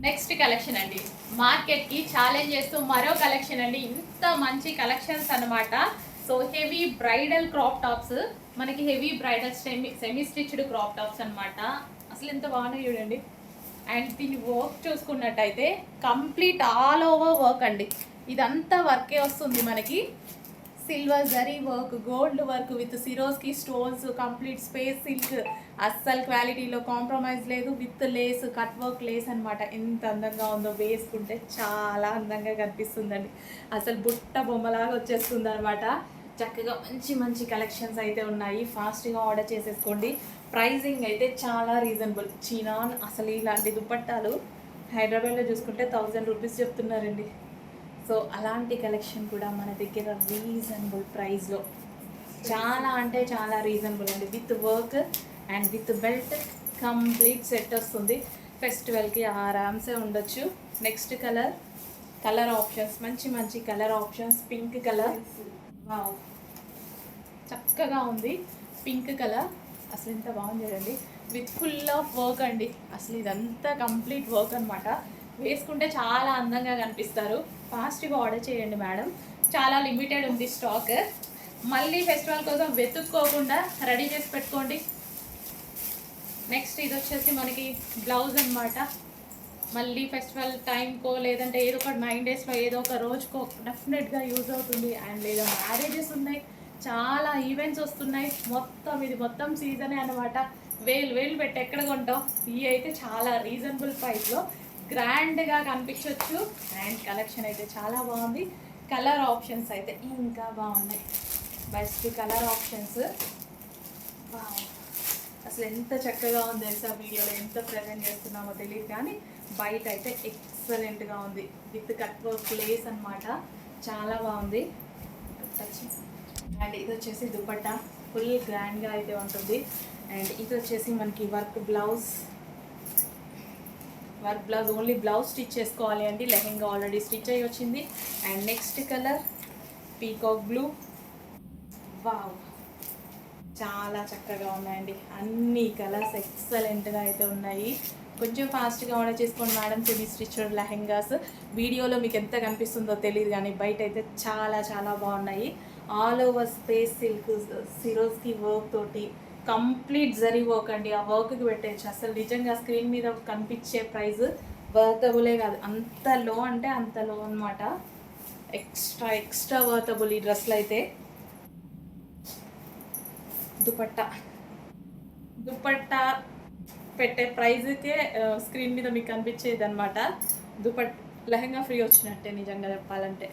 Next collection అండి, మార్కెట్కి challenge చేస్తూ మరో కలెక్షన్ అండి. ఇంత మంచి కలెక్షన్స్ అనమాట. So heavy bridal crop tops, మనకి heavy bridal semi stitched crop tops అనమాట. అసలు ఎంత బాగున్నాయి చూడండి. అండ్ దీని వర్క్ చూసుకున్నట్టయితే కంప్లీట్ ఆల్ ఓవర్ వర్క్ అండి. ఇదంతా వర్కే వస్తుంది మనకి. Silver zari work, gold work with Swarovski stones, complete space silk, అస్సలు క్వాలిటీలో కాంప్రమైజ్ లేదు. With lace, cut work lace అనమాట. ఎంత అందంగా ఉందో, వేసుకుంటే చాలా అందంగా కనిపిస్తుందండి. అసలు బుట్ట బొమ్మలాగా వచ్చేస్తుంది అనమాట. చక్కగా మంచి మంచి కలెక్షన్స్ అయితే ఉన్నాయి. ఫాస్ట్గా ఆర్డర్ చేసేసుకోండి. ప్రైజింగ్ అయితే చాలా రీజనబుల్. చీనాన్ అసలు ఇలాంటి దుపట్టాలు హైదరాబాద్లో చూసుకుంటే 1000 రూపీస్ చెప్తున్నారండి. సో అలాంటి కలెక్షన్ కూడా మన దగ్గర రీజనబుల్ ప్రైస్లో, చాలా అంటే చాలా రీజనబుల్ అండి. With work and with belt complete set వస్తుంది. ఫెస్టివల్కి ఆరామ్సే ఉండొచ్చు. నెక్స్ట్ కలర్ ఆప్షన్స్, మంచి మంచి colour options. Pink colour, wow చక్కగా ఉంది. పింక్ కలర్ అసలు ఎంత బాగుంది చూడండి. విత్ ఫుల్ ఆఫ్ వర్క్ అండి. అసలు ఇదంతా కంప్లీట్ వర్క్ అనమాట. వేసుకుంటే చాలా అందంగా కనిపిస్తారు. ఫాస్ట్గా ఆర్డర్ చేయండి మేడం, చాలా లిమిటెడ్ ఉంది స్టాక్. మళ్ళీ ఫెస్టివల్ కోసం వెతుక్కోకుండా రెడీ చేసి పెట్టుకోండి. నెక్స్ట్ ఇది వచ్చేసి మనకి బ్లౌజ్ అనమాట. మళ్ళీ ఫెస్టివల్ టైంకో లేదంటే ఏదో ఒక 9 డేస్లో ఏదో ఒక రోజుకో డెఫినెట్గా యూజ్ అవుతుంది. అండ్ లేదా మ్యారేజెస్ ఉన్నాయి, చాలా ఈవెంట్స్ వస్తున్నాయి. ఇది మొత్తం సీజనే అనమాట. వేలు పెట్టి ఎక్కడ కొంటాం. ఇవి అయితే చాలా రీజనబుల్ ప్రైస్లో గ్రాండ్గా కనిపించవచ్చు. అండ్ కలెక్షన్ అయితే చాలా బాగుంది. కలర్ ఆప్షన్స్ అయితే ఇంకా బాగున్నాయి. Best colour options. అసలు ఎంత చక్కగా ఉంది తెలుసా. వీడియోలో ఎంత ప్రజెంట్ చేస్తున్నామో తెలియదు, కానీ బయట అయితే ఎక్సలెంట్గా ఉంది. విత్ కట్ వర్క్ లేస్ అనమాట. చాలా బాగుంది. అండ్ ఇది వచ్చేసి దుపట్టా ఫుల్ గ్రాండ్గా అయితే ఉంటుంది. అండ్ ఇది వచ్చేసి మనకి work blouse only blouse stitch చేసుకోవాలి అండి. లెహెంగా ఆల్రెడీ స్టిచ్ అయ్యి వచ్చింది. And next colour peacock blue. Wow చాలా చక్కగా ఉన్నాయండి. అన్ని కలర్స్ ఎక్సలెంట్గా అయితే ఉన్నాయి. కొంచెం ఫాస్ట్గా ఆర్డర్ చేసుకోండి మేడం. సెమీ స్టిచ్డ్ లెహెంగాస్ వీడియోలో మీకు ఎంత కనిపిస్తుందో తెలియదు, కానీ బయట అయితే చాలా చాలా బాగున్నాయి. All over space silk, Swarovski work తోటి కంప్లీట్ జరీ వర్క్ అండి. ఆ వర్క్కి పెట్టేయచ్చు. అసలు నిజంగా స్క్రీన్ మీద కనిపించే ప్రైస్ వర్తబులే కాదు, అంత లో అంటే అంత లో అనమాట. ఎక్స్ట్రా వర్తబుల్ ఈ డ్రెస్లు అయితే. దుపట్టా పెట్టే ప్రైజ్కే స్క్రీన్ మీద మీకు కనిపించేది అనమాట. లెహంగా ఫ్రీ వచ్చినట్టే నిజంగా చెప్పాలంటే.